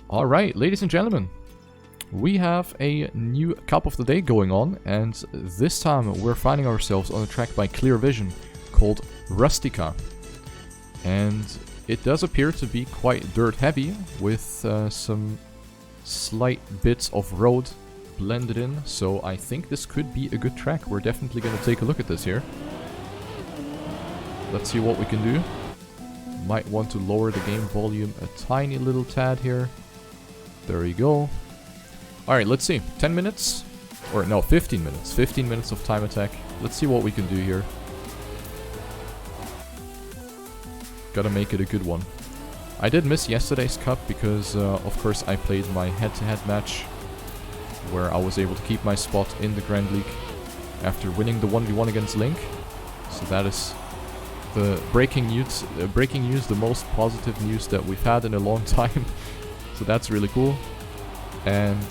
Alright, ladies and gentlemen, we have a new Cup of the Day going on, and this time we're finding ourselves on a track by Clear Vision called Rustica. And it does appear to be quite dirt heavy, with some slight bits of road blended in, so I think this could be a good track. We're definitely going to take a look at this here. Let's see what we can do. Might want to lower the game volume a tiny little tad here. There we go. Alright, let's see. 10 minutes? Or no, 15 minutes. 15 minutes of time attack. Let's see what we can do here. Gotta make it a good one. I did miss yesterday's cup because, of course, I played my head-to-head match where I was able to keep my spot in the Grand League after winning the 1v1 against Link. So that is the breaking news, the most positive news that we've had in a long time. So that's really cool. And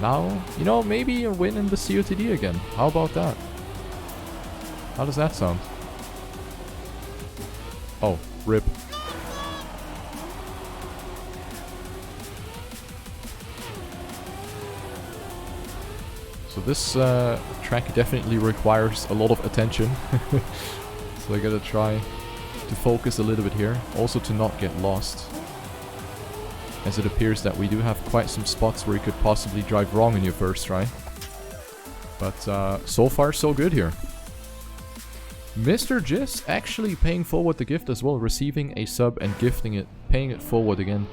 now, you know, maybe a win in the COTD again. How about that? How does that sound? Oh, rip. So this track definitely requires a lot of attention. So I gotta try to focus a little bit here. Also to not get lost, as it appears that we do have quite some spots where you could possibly drive wrong in your first try. But so far so good here. Mr. Jizz actually paying forward the gift as well, receiving a sub and gifting it, paying it forward again.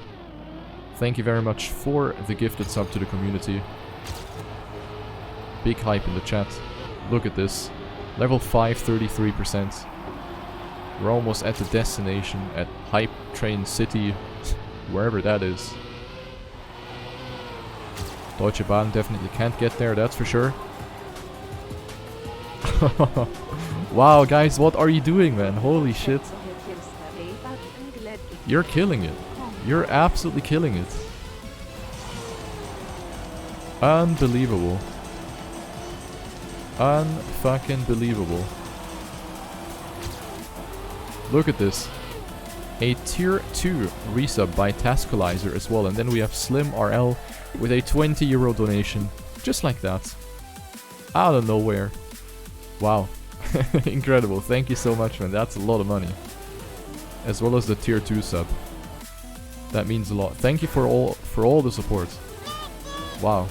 Thank you very much for the gifted sub to the community. Big hype in the chat. Look at this. Level 5, 33%. We're almost at the destination at Hype Train City, wherever that is. Deutsche Bahn definitely can't get there, that's for sure. Wow, guys, what are you doing, man? Holy shit. You're killing it. You're absolutely killing it. Unbelievable. Unfucking believable. Look at this. A tier 2 resub by Taskalizer as well, and then we have Slim RL with a €20 donation, just like that, out of nowhere. Wow. Incredible, thank you so much, man, that's a lot of money. As well as the tier 2 sub. That means a lot. Thank you for all the support. Wow.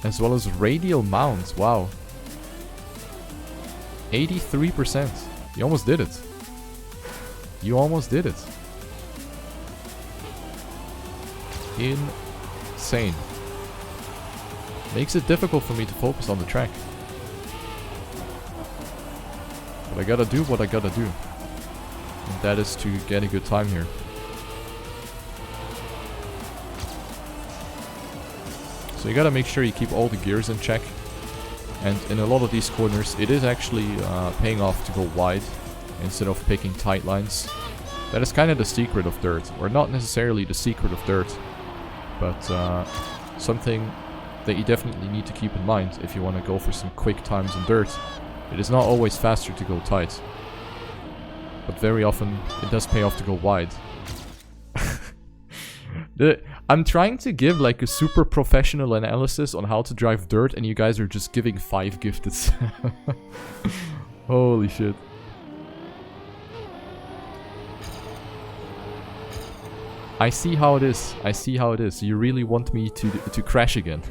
As well as Radial Mount, wow. 83%. You almost did it. You almost did it. Insane. Makes it difficult for me to focus on the track. But I gotta do what I gotta do. And that is to get a good time here. So you gotta make sure you keep all the gears in check. And in a lot of these corners, it is actually paying off to go wide instead of picking tight lines. That is kind of the secret of dirt. Or not necessarily the secret of dirt, but something that you definitely need to keep in mind if you want to go for some quick times in dirt. It is not always faster to go tight, but very often it does pay off to go wide. I'm trying to give like a super professional analysis on how to drive dirt, and you guys are just giving 5 gifted. Holy shit. I see how it is. I see how it is. You really want me to crash again.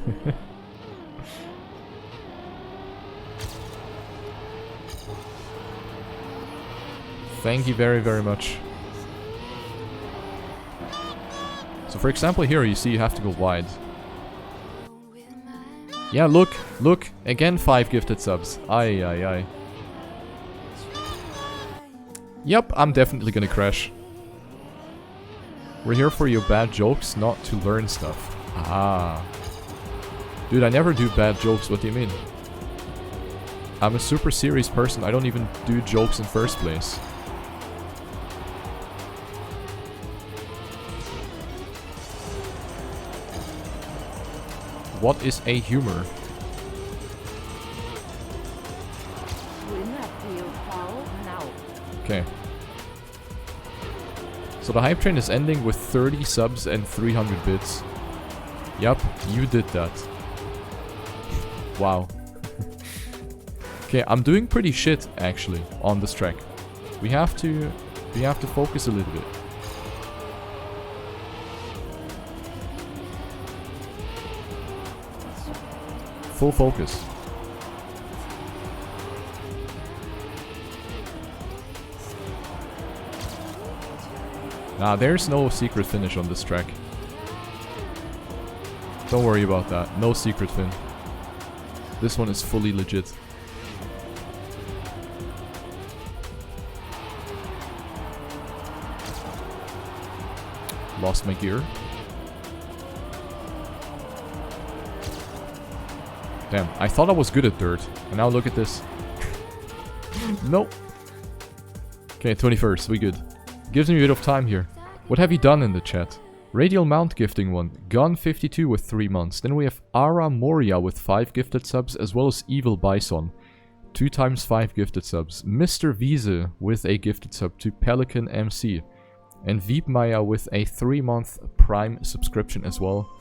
Thank you very, very much. So for example here, you see you have to go wide. Yeah, look, again 5 gifted subs. Aye, aye, aye. Yep, I'm definitely gonna crash. We're here for your bad jokes, not to learn stuff. Ah. Dude, I never do bad jokes, what do you mean? I'm a super serious person, I don't even do jokes in first place. What is a humor? Okay. So the hype train is ending with 30 subs and 300 bits. Yup, you did that. Wow. Okay, I'm doing pretty shit actually on this track. We have to focus a little bit. Full focus. Nah, there's no secret finish on this track. Don't worry about that. No secret fin. This one is fully legit. Lost my gear. Damn, I thought I was good at dirt. And now look at this. Nope. Okay, 21st, we good. Gives me a bit of time here. What have you done in the chat? Radial Mount gifting 1. Gun 52 with 3 months. Then we have Ara Moria with 5 gifted subs, as well as Evil Bison. 2 times 5 gifted subs. Mr. Wiese with a gifted sub to Pelican MC. And Wiebmeier with a 3-month Prime subscription as well.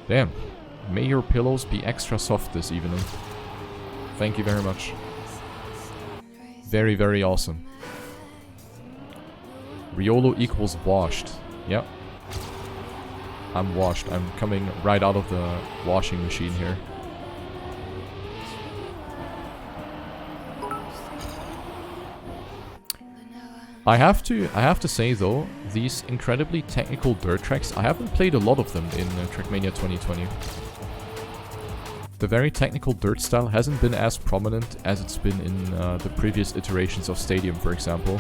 Damn. May your pillows be extra soft this evening. Thank you very much. Very, very awesome. Riolo equals washed. Yep. I'm washed. I'm coming right out of the washing machine here. I have to say though, these incredibly technical dirt tracks, I haven't played a lot of them in Trackmania 2020. The very technical dirt style hasn't been as prominent as it's been in the previous iterations of Stadium, for example.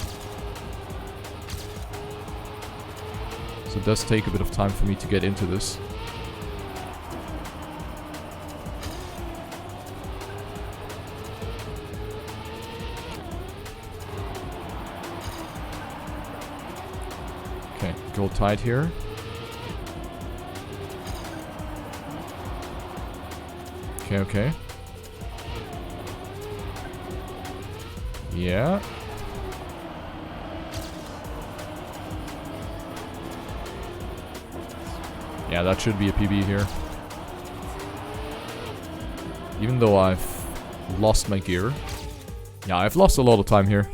So it does take a bit of time for me to get into this. Okay, gold tide here. Okay, okay. Yeah. Yeah, that should be a PB here. Even though I've lost my gear. Yeah, I've lost a lot of time here.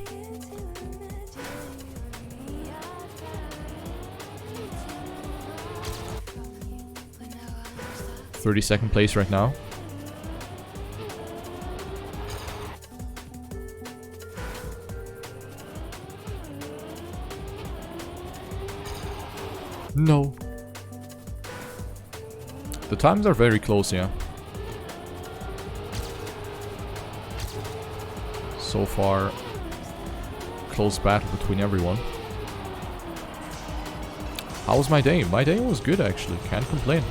.32nd place right now. No. The times are very close, yeah. So far, close battle between everyone. How was my day? My day was good, actually. Can't complain.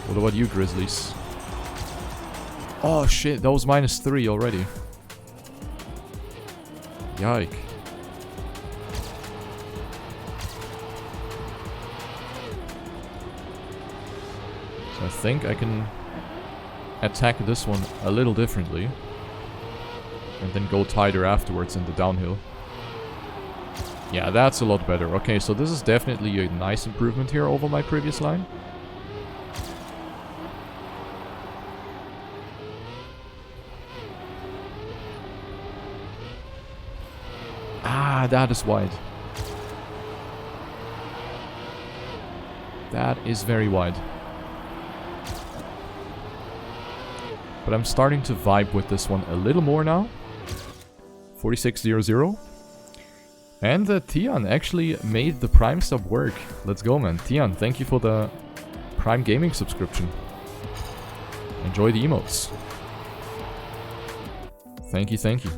What about you, Grizzlies? Oh shit, that was -3 already. Yike. So I think I can attack this one a little differently. And then go tighter afterwards in the downhill. Yeah, that's a lot better. Okay, so this is definitely a nice improvement here over my previous line. Ah, that is wide. That is very wide. But I'm starting to vibe with this one a little more now. 4600. And Tian actually made the Prime sub work. Let's go, man. Tian, thank you for the Prime Gaming subscription. Enjoy the emotes. Thank you, thank you.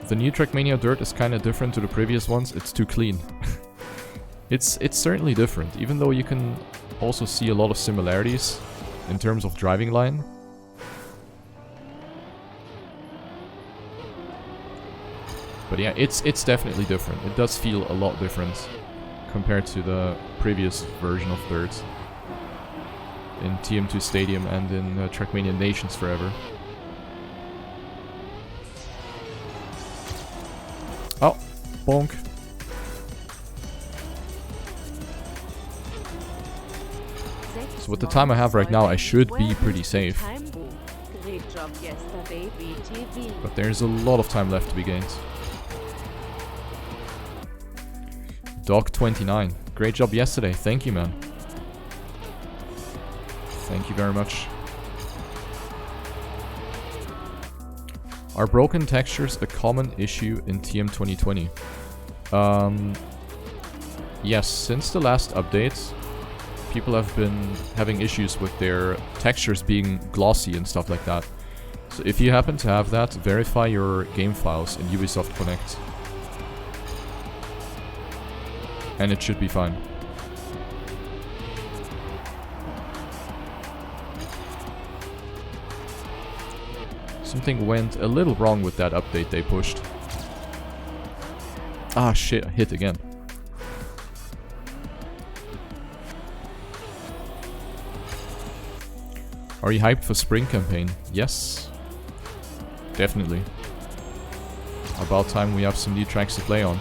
The new Trackmania dirt is kind of different to the previous ones. It's too clean. It's certainly different, even though you can also see a lot of similarities in terms of driving line. But yeah, it's definitely different. It does feel a lot different compared to the previous version of dirt in TM2 Stadium and in Trackmania Nations Forever. Bonk. So with the time I have right now, I should be pretty safe. But there's a lot of time left to be gained. Dog29. Great job yesterday. Thank you, man. Thank you very much. Are broken textures a common issue in TM 2020? Yes, since the last update, people have been having issues with their textures being glossy and stuff like that. So if you happen to have that, verify your game files in Ubisoft Connect. And it should be fine. Something went a little wrong with that update they pushed. Ah shit, I hit again. Are you hyped for spring campaign? Yes. Definitely. About time we have some new tracks to play on.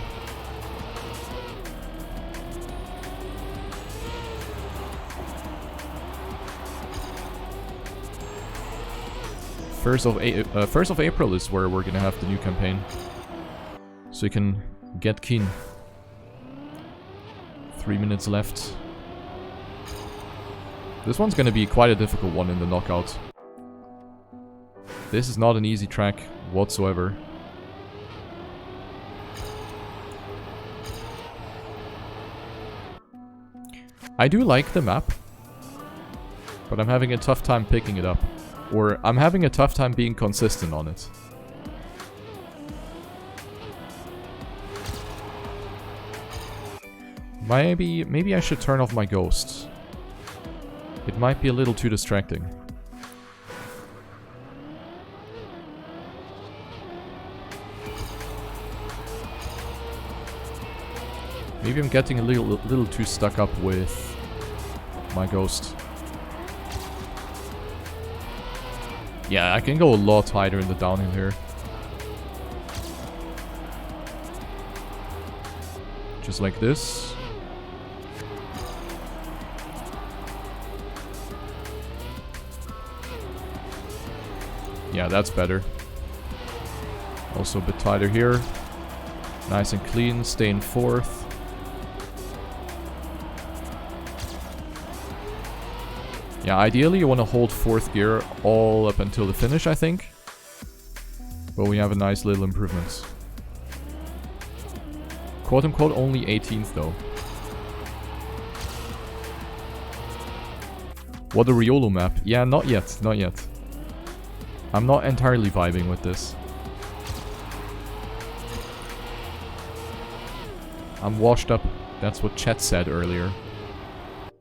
First of April is where we're gonna have the new campaign. So you can get keen. 3 minutes left. This one's gonna be quite a difficult one in the knockout. This is not an easy track whatsoever. I do like the map, but I'm having a tough time picking it up. Or I'm having a tough time being consistent on it. Maybe I should turn off my ghosts. It might be a little too distracting. Maybe I'm getting a little too stuck up with my ghost. Yeah, I can go a lot tighter in the downhill here. Just like this. Yeah, that's better. Also a bit tighter here. Nice and clean, stay in fourth. Yeah, ideally you want to hold fourth gear all up until the finish, I think. But we have a nice little improvement. Quote unquote only 18th though. What a Riolo map. Yeah, not yet, not yet. I'm not entirely vibing with this. I'm washed up. That's what chat said earlier.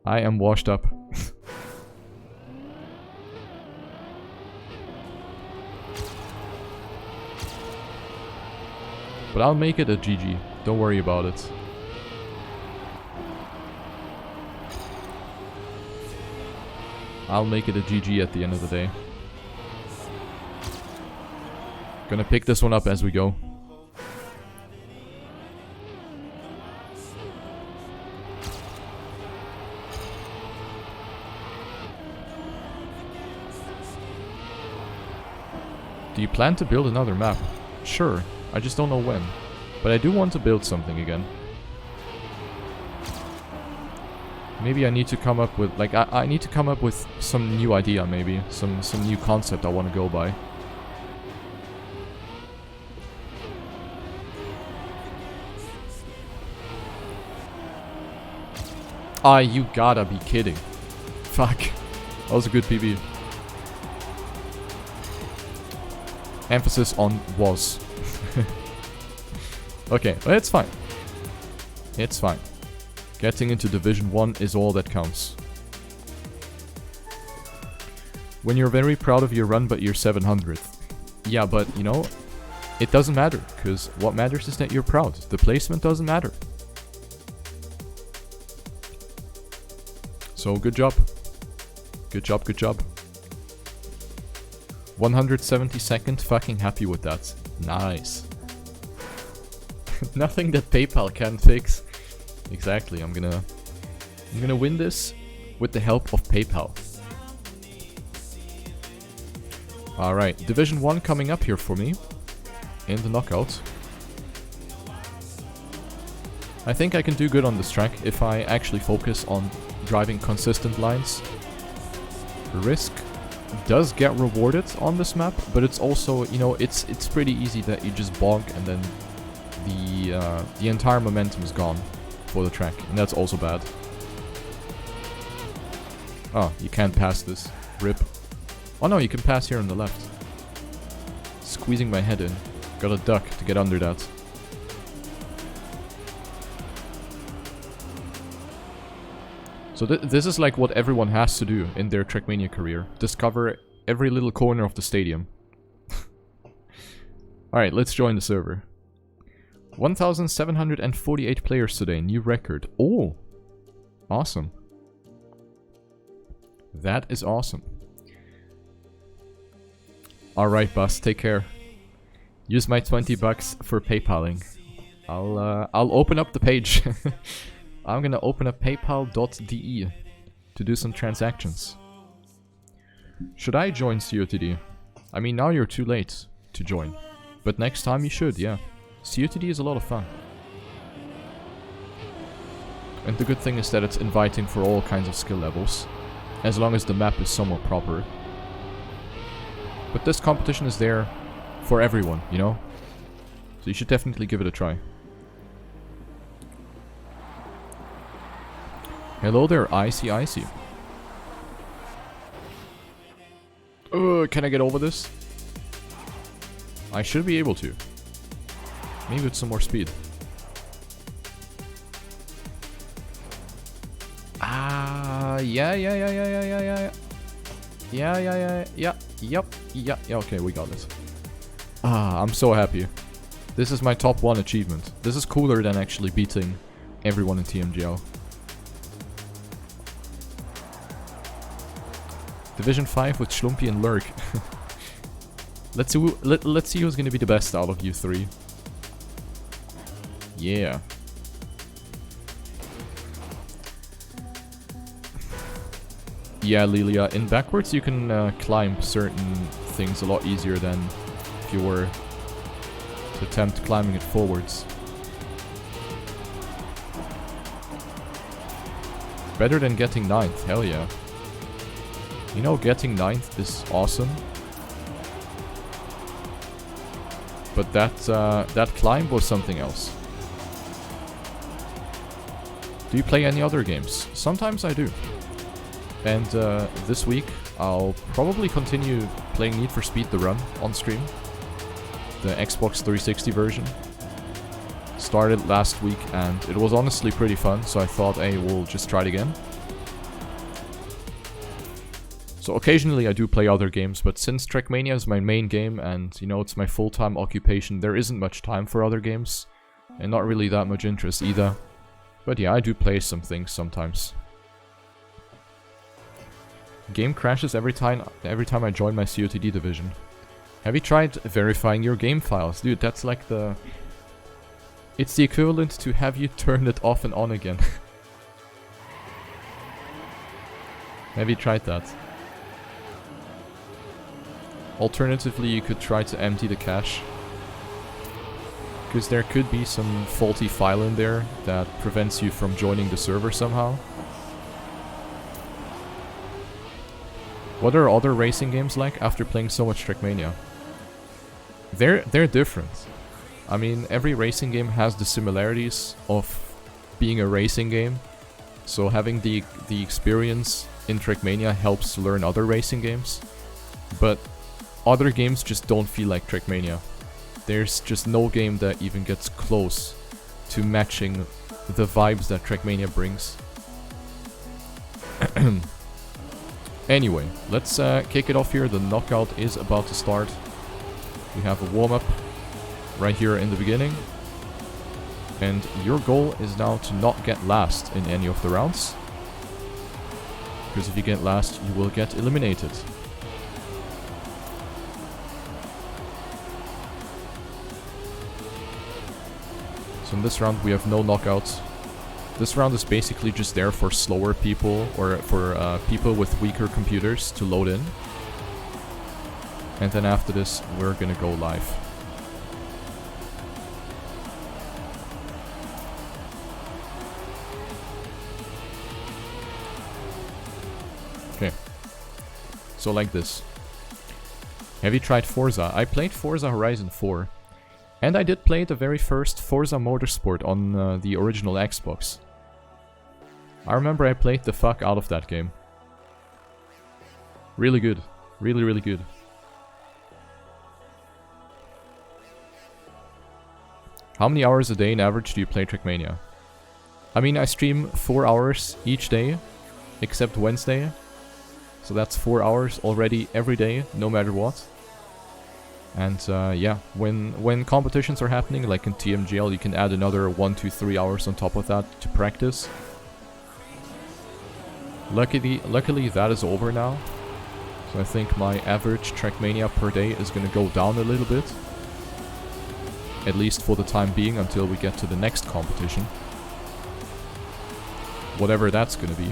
I am washed up. But I'll make it a GG. Don't worry about it. I'll make it a GG at the end of the day. Gonna pick this one up as we go. Do you plan to build another map? Sure. I just don't know when. But I do want to build something again. Maybe I need to come up with, like, I need to come up with some new idea, maybe. Some new concept I want to go by. Ah, you gotta be kidding. Fuck. That was a good PB. Emphasis on was. Okay, but it's fine. It's fine. Getting into Division 1 is all that counts. When you're very proud of your run, but you're 700th. Yeah, but, you know, it doesn't matter, because what matters is that you're proud. The placement doesn't matter. So, good job. Good job, good job. 172nd, fucking happy with that. Nice. Nothing that PayPal can fix. Exactly, I'm gonna win this with the help of PayPal. Alright, Division 1 coming up here for me in the knockout. I think I can do good on this track if I actually focus on driving consistent lines. Risk does get rewarded on this map, but it's also, you know, it's pretty easy that you just bonk and then the entire momentum is gone for the track, and that's also bad. Oh, you can't pass this. Rip. Oh no, you can pass here on the left. Squeezing my head in. Gotta duck to get under that. So this is like what everyone has to do in their Trackmania career. Discover every little corner of the stadium. Alright, let's join the server. 1,748 players today, new record. Oh! Awesome. That is awesome. Alright, boss, take care. Use my 20 bucks for PayPaling. I'll open up the page. I'm gonna open up paypal.de to do some transactions. Should I join COTD? I mean, now you're too late to join. But next time you should, yeah. COTD is a lot of fun. And the good thing is that it's inviting for all kinds of skill levels. As long as the map is somewhat proper. But this competition is there for everyone, you know? So you should definitely give it a try. Hello there, Icy. Can I get over this? I should be able to. Maybe with some more speed. Yeah, okay, we got it. I'm so happy. This is my top 1 achievement. This is cooler than actually beating everyone in TMGL. Division 5 with Schlumpy and Lurk. Let's see who's gonna be the best out of you 3. Yeah. Yeah, Lilia. In backwards you can climb certain things a lot easier than if you were to attempt climbing it forwards. Better than getting 9th, hell yeah. You know, getting 9th is awesome. But that climb was something else. Do you play any other games? Sometimes I do. And this week I'll probably continue playing Need for Speed The Run on stream. The Xbox 360 version. Started last week and it was honestly pretty fun, so I thought, hey, we'll just try it again. So occasionally I do play other games, but since Trackmania is my main game and, you know, it's my full-time occupation, there isn't much time for other games. And not really that much interest either. But yeah, I do play some things sometimes. Game crashes every time I join my COTD division. Have you tried verifying your game files? Dude, that's like the... It's the equivalent to have you turned it off and on again. Have you tried that? Alternatively, you could try to empty the cache. Because there could be some faulty file in there that prevents you from joining the server somehow. What are other racing games like after playing so much Trackmania? They're different. I mean, every racing game has the similarities of being a racing game. So having the experience in Trackmania helps to learn other racing games. But other games just don't feel like Trackmania. There's just no game that even gets close to matching the vibes that Trackmania brings. Anyway, let's kick it off here. The knockout is about to start. We have a warm-up right here in the beginning. And your goal is now to not get last in any of the rounds. Because if you get last, you will get eliminated. So in this round we have no knockouts. This round is basically just there for slower people or for people with weaker computers to load in. And then after this we're gonna go live. Okay. So like this. Have you tried Forza? I played Forza Horizon 4. And I did play the very first Forza Motorsport on the original Xbox. I remember I played the fuck out of that game. Really good. Really, really good. How many hours a day in average do you play Trackmania? I mean, I stream 4 hours each day, except Wednesday. So that's 4 hours already every day, no matter what. And yeah, when competitions are happening, like in TMGL, you can add another 1 to 3 hours on top of that to practice. Luckily that is over now. So I think my average Trackmania per day is gonna go down a little bit. At least for the time being, until we get to the next competition. Whatever that's gonna be.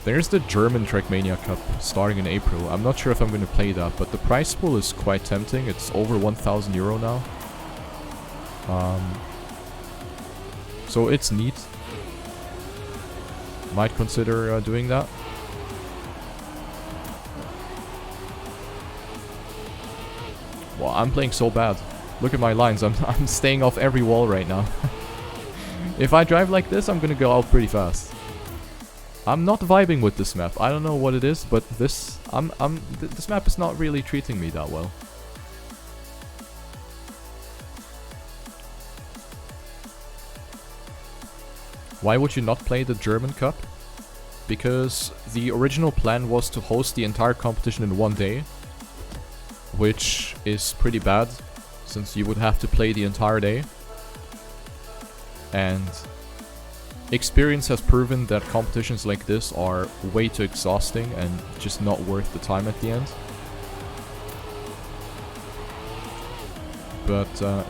There's the German Trackmania Cup starting in April. I'm not sure if I'm going to play that, but the prize pool is quite tempting. It's over 1,000 euro now. So it's neat. Might consider doing that. Well, I'm playing so bad. Look at my lines. I'm staying off every wall right now. If I drive like this, I'm going to go out pretty fast. I'm not vibing with this map. I don't know what it is, but this map is not really treating me that well. Why would you not play the German Cup? Because the original plan was to host the entire competition in one day, which is pretty bad, since you would have to play the entire day. And experience has proven that competitions like this are way too exhausting and just not worth the time at the end. But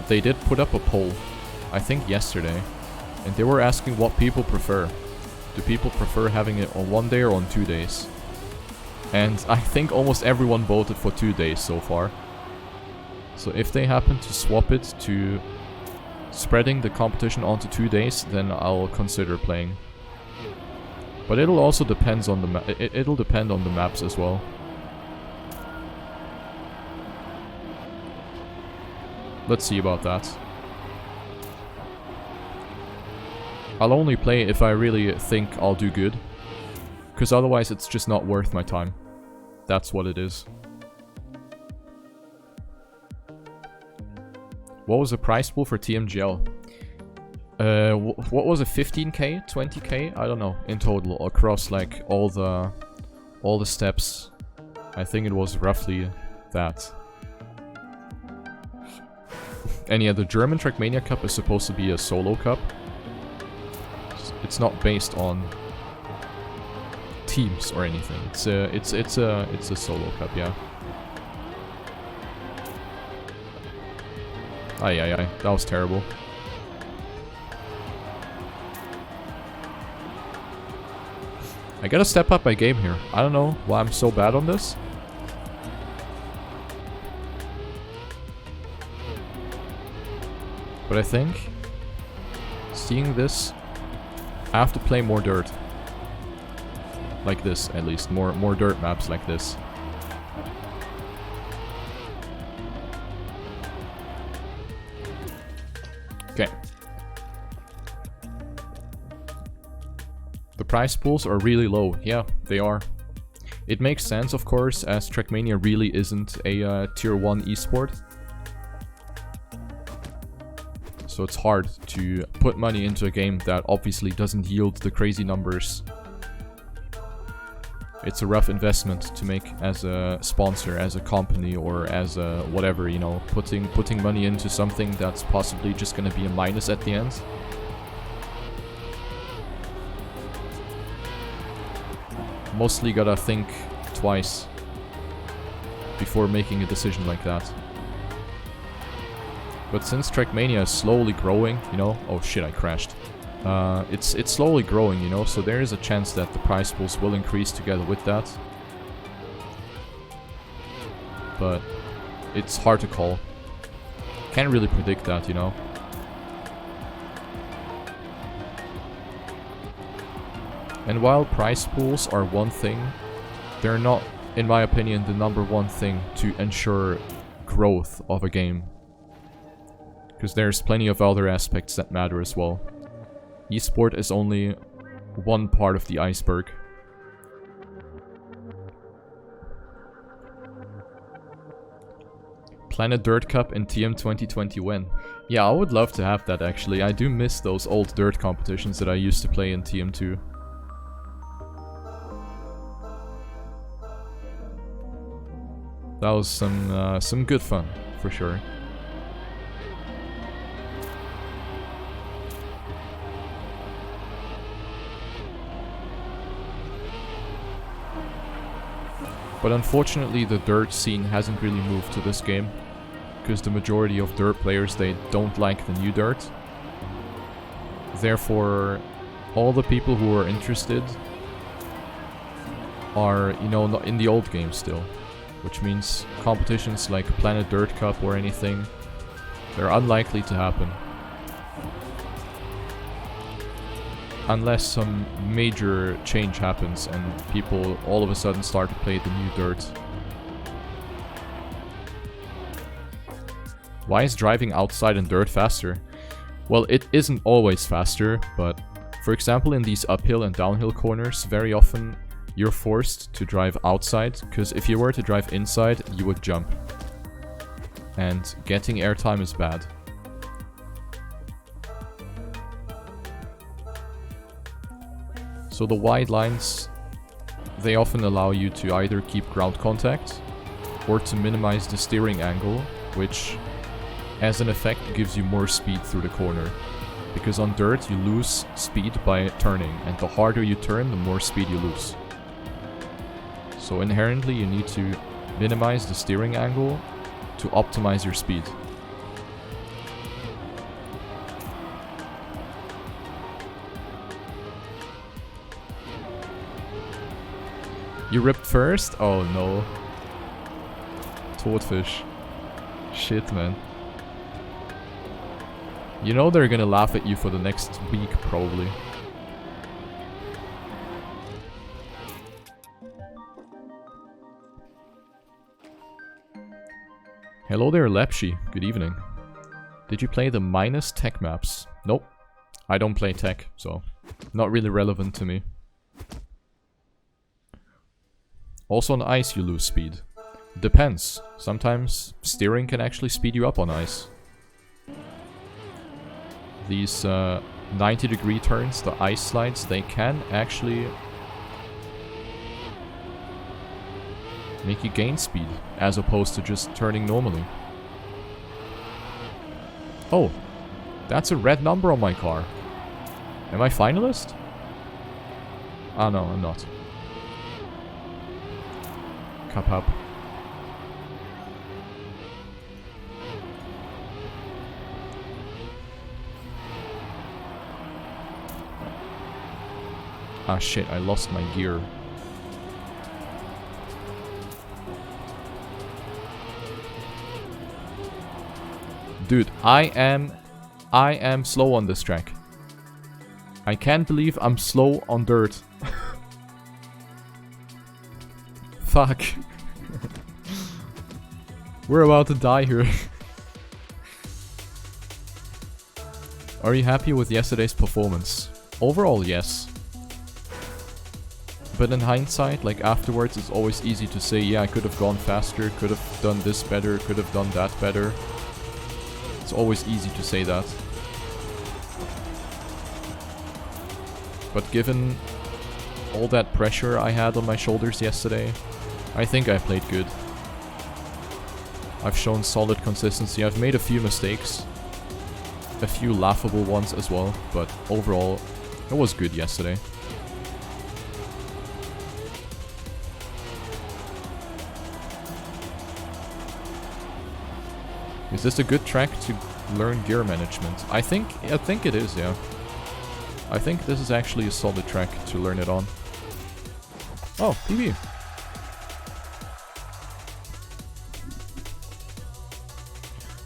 they did put up a poll, I think yesterday, and they were asking what people prefer. Do people prefer having it on 1 day or on 2 days? And I think almost everyone voted for 2 days so far. So if they happen to swap it to spreading the competition onto 2 days, then I'll consider playing. But it'll also depend on the it'll depend on the maps as well. Let's see about that. I'll only play if I really think I'll do good, because otherwise it's just not worth my time. That's what it is. What was the prize pool for TMGL? What was it? 15k? 20k? I don't know. In total, across like all the steps, I think it was roughly that. And yeah, the German Trackmania Cup is supposed to be a solo cup. It's not based on teams or anything. It's a solo cup, yeah. Ay, that was terrible. I gotta step up my game here. I don't know why I'm so bad on this. But I think, seeing this, I have to play more dirt. Like this, at least. More dirt maps like this. Okay. The prize pools are really low. Yeah, they are. It makes sense, of course, as Trackmania really isn't a tier 1 esport. So it's hard to put money into a game that obviously doesn't yield the crazy numbers. It's a rough investment to make as a sponsor, as a company, or as a whatever, you know, putting money into something that's possibly just gonna be a minus at the end. Mostly gotta think twice before making a decision like that. But since Trackmania is slowly growing, you know... Oh shit, I crashed. It's slowly growing, you know, so there is a chance that the prize pools will increase together with that. But it's hard to call. Can't really predict that, you know. And while prize pools are one thing, they're not, in my opinion, the #1 thing to ensure growth of a game. Because there's plenty of other aspects that matter as well. Esport is only one part of the iceberg. Planet Dirt Cup in TM 2020 when? Yeah, I would love to have that actually. I do miss those old dirt competitions that I used to play in TM2. That was some good fun, for sure. But unfortunately the dirt scene hasn't really moved to this game. Because the majority of dirt players, they don't like the new dirt. Therefore, all the people who are interested are, you know, not in the old game still. Which means competitions like Planet Dirt Cup or anything, they're unlikely to happen. Unless some major change happens and people all of a sudden start to play the new dirt. Why is driving outside in dirt faster? Well, it isn't always faster, but for example in these uphill and downhill corners, very often you're forced to drive outside, because if you were to drive inside, you would jump. And getting airtime is bad. So the wide lines, they often allow you to either keep ground contact, or to minimize the steering angle, which as an effect gives you more speed through the corner. Because on dirt you lose speed by turning, and the harder you turn, the more speed you lose. So inherently you need to minimize the steering angle to optimize your speed. You ripped first? Oh no. Toadfish. Shit, man. You know they're gonna laugh at you for the next week, probably. Hello there, Lepshi. Good evening. Did you play the minus tech maps? Nope. I don't play tech, so not really relevant to me. Also on ice you lose speed. Depends. Sometimes steering can actually speed you up on ice. These 90-degree turns, the ice slides, they can actually make you gain speed, as opposed to just turning normally. Oh, that's a red number on my car. Am I finalist? Ah no, I'm not. Cup up. Ah shit, I lost my gear. Dude, I am slow on this track. I can't believe I'm slow on dirt. Fuck. We're about to die here. Are you happy with yesterday's performance? Overall, yes. But in hindsight, like afterwards, it's always easy to say, yeah, I could have gone faster, could have done this better, could have done that better. It's always easy to say that. But given all that pressure I had on my shoulders yesterday, I think I played good. I've shown solid consistency. I've made a few mistakes. A few laughable ones as well, but overall, it was good yesterday. Is this a good track to learn gear management? I think it is, yeah. I think this is actually a solid track to learn it on. Oh, PB.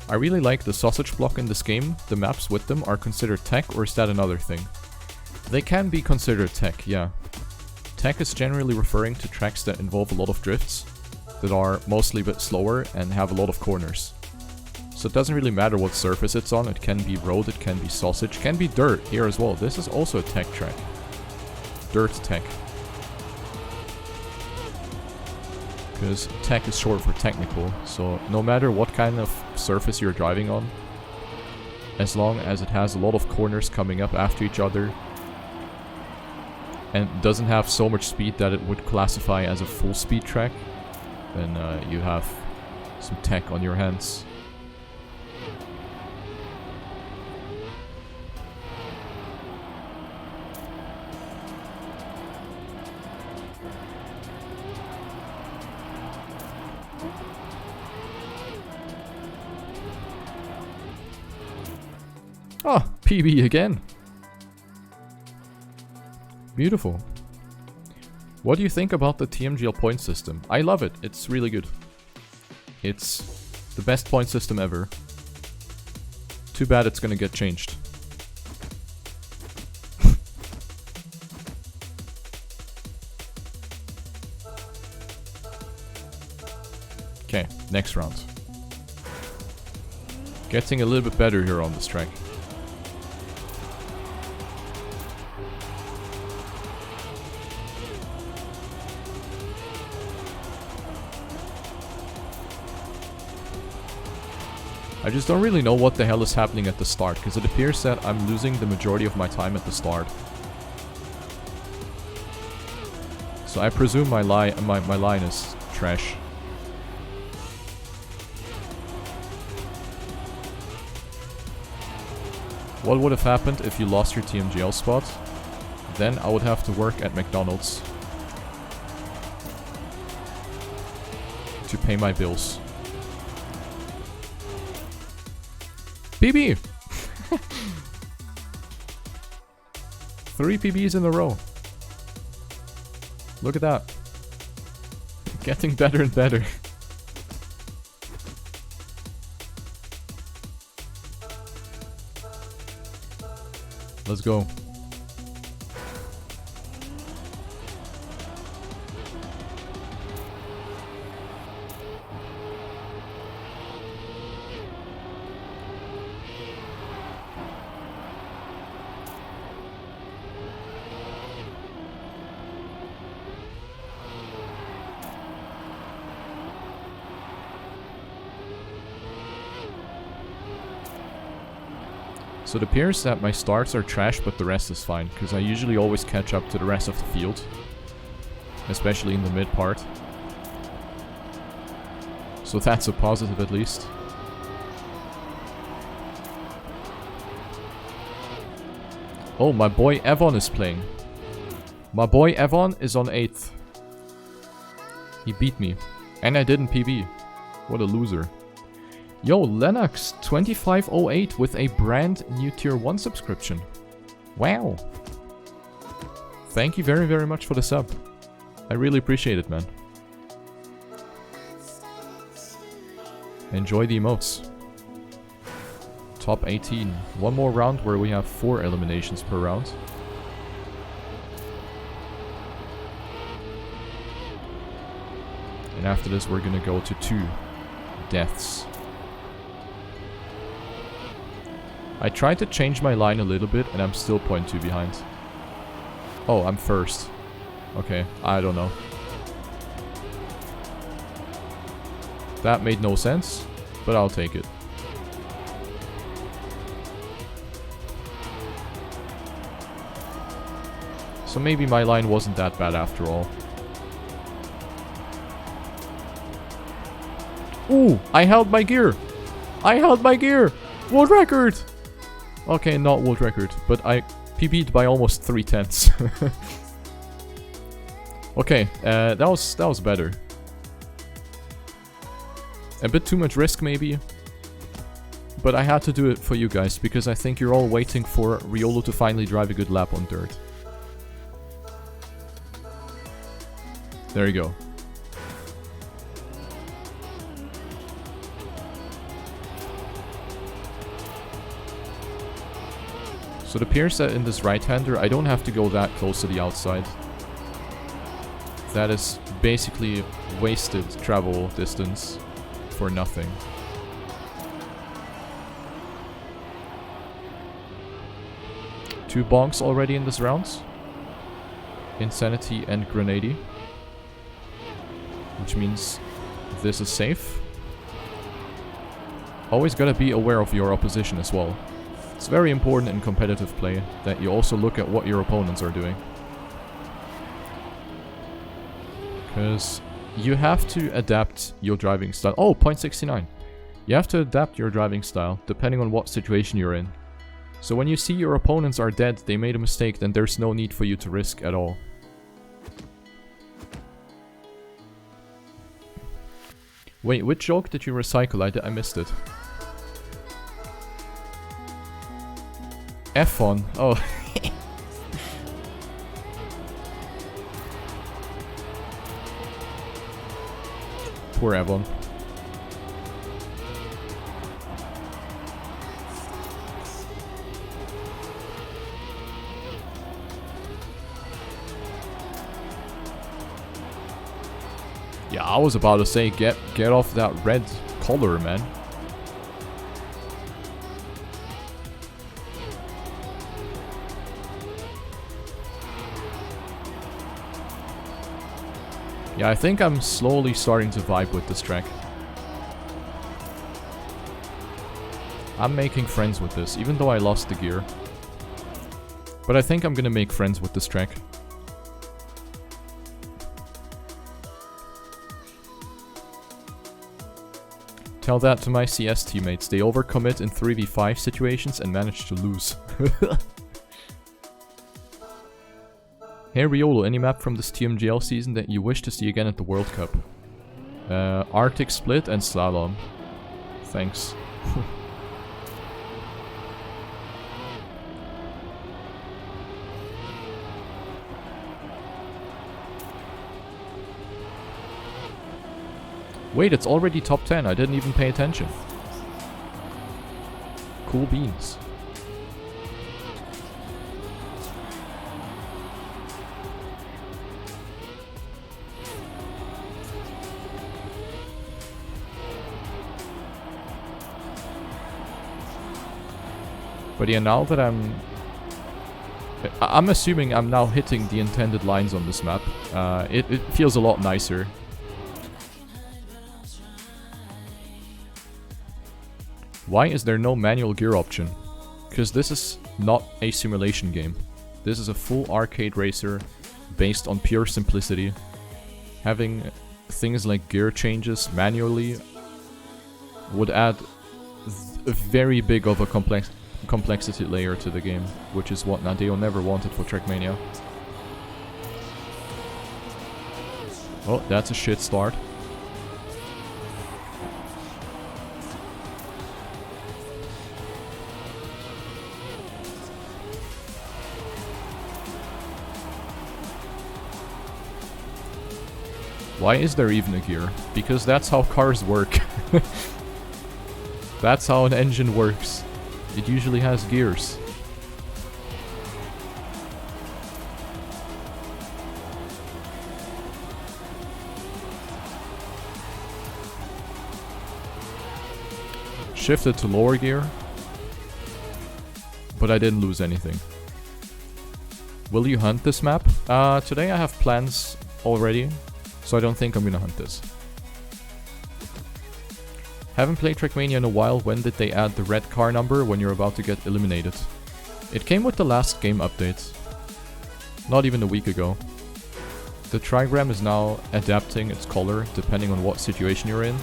I really like the sausage block in this game. The maps with them are considered tech, or is that another thing? They can be considered tech, yeah. Tech is generally referring to tracks that involve a lot of drifts, that are mostly a bit slower and have a lot of corners. So it doesn't really matter what surface it's on. It can be road, it can be sausage, it can be dirt here as well. This is also a tech track. Dirt tech. Because tech is short for technical, so no matter what kind of surface you're driving on, as long as it has a lot of corners coming up after each other, and doesn't have so much speed that it would classify as a full speed track, then you have some tech on your hands. Oh, PB again. Beautiful. What do you think about the TMGL point system? I love it. It's really good. It's the best point system ever. Too bad it's gonna get changed. Okay, next round. Getting a little bit better here on this track. I just don't really know what the hell is happening at the start, because it appears that I'm losing the majority of my time at the start. So I presume my line is trash. What would have happened if you lost your TMGL spot? Then I would have to work at McDonald's to pay my bills. PB! 3 PBs in a row. Look at that. Getting better and better. Let's go. So it appears that my starts are trash, but the rest is fine, because I usually always catch up to the rest of the field. Especially in the mid part. So that's a positive at least. Oh, my boy Evon is playing. My boy Evon is on 8th. He beat me. And I didn't PB. What a loser. Yo, Lennox 2508 with a brand new tier 1 subscription. Wow. Thank you very, very much for the sub. I really appreciate it, man. Enjoy the emotes. Top 18. One more round where we have 4 eliminations per round. And after this we're gonna go to 2 deaths. I tried to change my line a little bit and I'm still 0.2 behind. Oh, I'm first. Okay, I don't know. That made no sense, but I'll take it. So maybe my line wasn't that bad after all. Ooh, I held my gear! I held my gear! World record! Okay, not world record, but I PB'd by almost 3/10. Okay, that was better. A bit too much risk, maybe. but I had to do it for you guys, because I think you're all waiting for Riolo to finally drive a good lap on dirt. There you go. So it appears that in this right-hander, I don't have to go that close to the outside. That is basically wasted travel distance for nothing. Two bonks already in this round. Insanity and Grenady. Which means this is safe. Always gotta be aware of your opposition as well. It's very important in competitive play that you also look at what your opponents are doing. Because you have to adapt your driving style. Oh, 0.69. You have to adapt your driving style depending on what situation you're in. So when you see your opponents are dead, they made a mistake, then there's no need for you to risk at all. Wait, which joke did you recycle? I missed it. F1. Oh. Poor Evon. Yeah, I was about to say, get off that red collar, man. Yeah, I think I'm slowly starting to vibe with this track. I'm making friends with this, even though I lost the gear. But I think I'm gonna make friends with this track. Tell that to my CS teammates. They overcommit in 3v5 situations and manage to lose. Hey Riolo, any map from this TMGL season that you wish to see again at the World Cup? Arctic Split and Slalom. Thanks. Wait, it's already top 10. I didn't even pay attention. Cool beans. But yeah, now that I'm assuming I'm now hitting the intended lines on this map. It feels a lot nicer. Why is there no manual gear option? Because this is not a simulation game. This is a full arcade racer based on pure simplicity. Having things like gear changes manually would add a very big of a complexity layer to the game, which is what Nadeo never wanted for Trackmania. Oh, that's a shit start. Why is there even a gear? Because that's how cars work. That's how an engine works. It usually has gears. Shifted to lower gear. But I didn't lose anything. Will you hunt this map? Today I have plans already. So I don't think I'm gonna hunt this. Haven't played Trackmania in a while. When did they add the red car number when you're about to get eliminated? It came with the last game update. Not even a week ago. The trigram is now adapting its color depending on what situation you're in.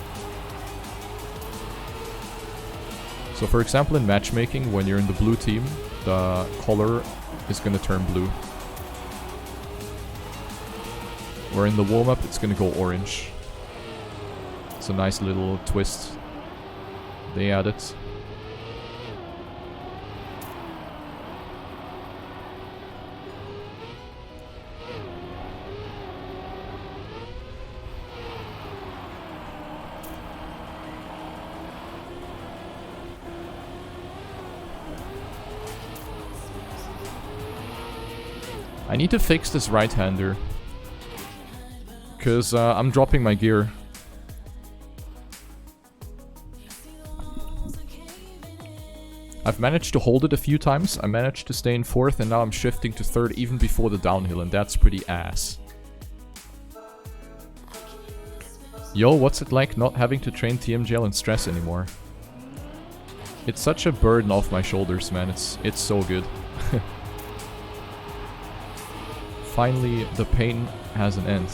So for example in matchmaking, when you're in the blue team, the color is gonna turn blue. Or in the warm-up, it's gonna go orange. It's a nice little twist they added. I need to fix this right-hander. Because I'm dropping my gear. I've managed to hold it a few times. I managed to stay in 4th and now I'm shifting to 3rd even before the downhill, and that's pretty ass. Yo, what's it like not having to train TMGL and stress anymore? It's such a burden off my shoulders, man. It's so good. Finally, the pain has an end.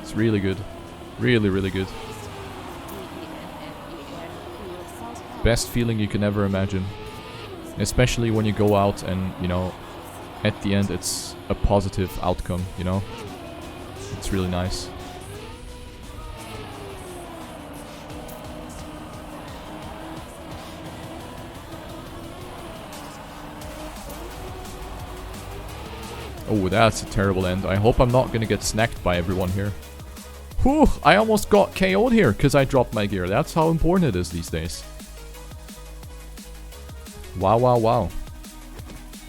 It's really good. Really, really good. Best feeling you can ever imagine. Especially when you go out and, you know, at the end it's a positive outcome, you know? It's really nice. Oh, that's a terrible end. I hope I'm not gonna get snacked by everyone here. Whew, I almost got KO'd here because I dropped my gear. That's how important it is these days. Wow, wow, wow.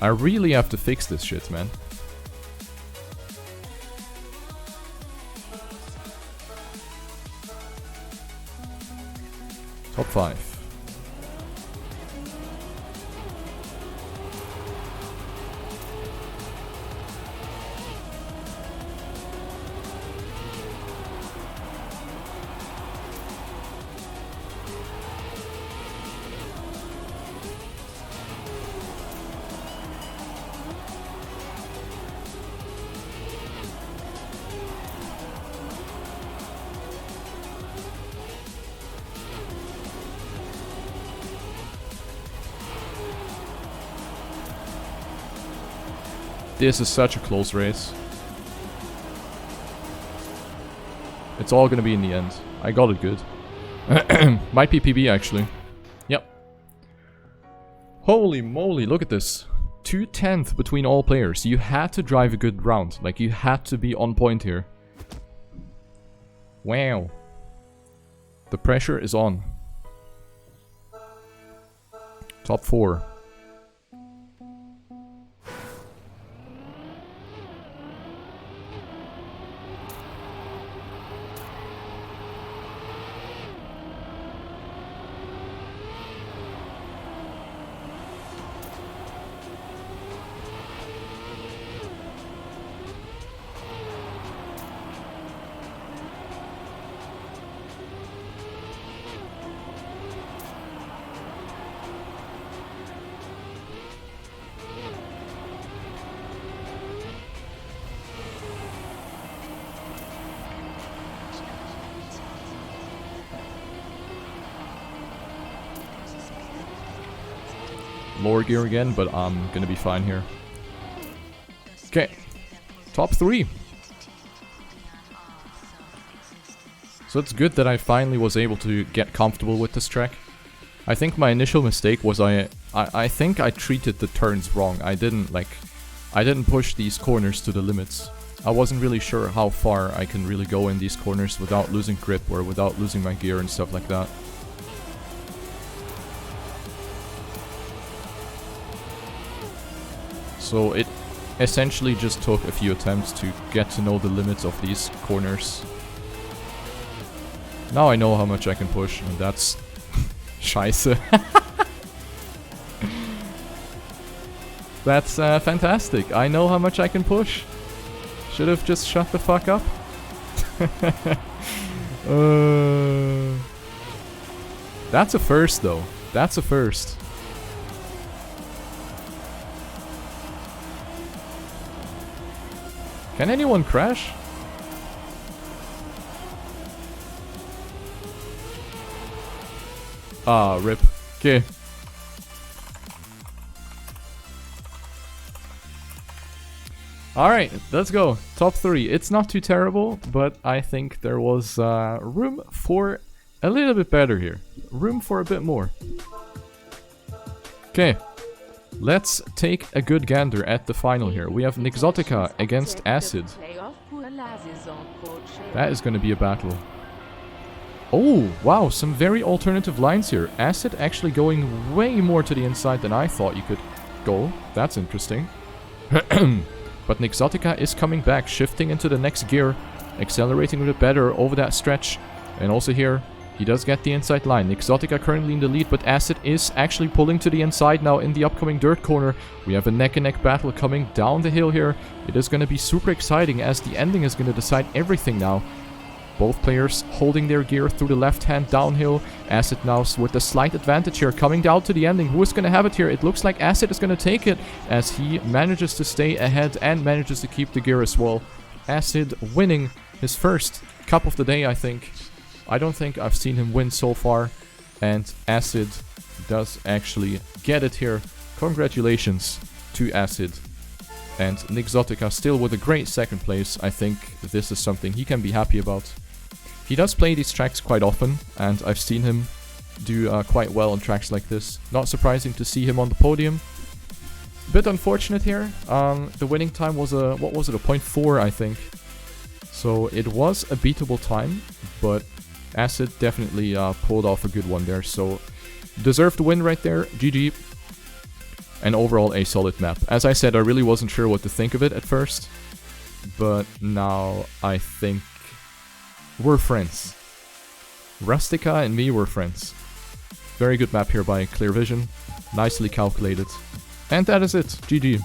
I really have to fix this shit, man. Top 5. This is such a close race. It's all gonna be in the end. I got it good. Might be PB actually. Yep. Holy moly, look at this. 2/10 between all players. You had to drive a good round. Like, you had to be on point here. Wow. The pressure is on. Top 4. Lower gear again, but I'm gonna be fine here. Okay, top 3. So it's good that I finally was able to get comfortable with this track. I think my initial mistake was I think I treated the turns wrong. I didn't push these corners to the limits. I wasn't really sure how far I can really go in these corners without losing grip or without losing my gear and stuff like that. So it essentially just took a few attempts to get to know the limits of these corners. Now I know how much I can push, and that's scheiße. That's fantastic. I know how much I can push. Should have just shut the fuck up. That's a first though. That's a first. Can anyone crash? Ah, rip. Okay. Alright, let's go. Top 3. It's not too terrible, but I think there was room for a little bit better here. Room for a bit more. Okay. Let's take a good gander at the final here. We have Nixotica against Acid. That is going to be a battle. Oh, wow, some very alternative lines here. Acid actually going way more to the inside than I thought you could go. That's interesting. But Nixotica is coming back, shifting into the next gear, accelerating a bit better over that stretch. And also here, he does get the inside line. Nixotica currently in the lead, but Acid is actually pulling to the inside now in the upcoming dirt corner. We have a neck-and-neck battle coming down the hill here. It is going to be super exciting as the ending is going to decide everything now. Both players holding their gear through the left-hand downhill. Acid now with a slight advantage here, coming down to the ending. Who is going to have it here? It looks like Acid is going to take it as he manages to stay ahead and manages to keep the gear as well. Acid winning his first cup of the day, I think. I don't think I've seen him win so far. And Acid does actually get it here. Congratulations to Acid. And Nixotica still with a great second place. I think this is something he can be happy about. He does play these tracks quite often, and I've seen him do quite well on tracks like this. Not surprising to see him on the podium. Bit unfortunate here. The winning time was a, what was it, a 0.4 I think. So it was a beatable time, but Acid definitely pulled off a good one there. So deserved win right there, GG. And overall a solid map. As I said, I really wasn't sure what to think of it at first, but now I think we're friends. Rustica and me were friends. Very good map here by Clear Vision. Nicely calculated. And that is it. GG.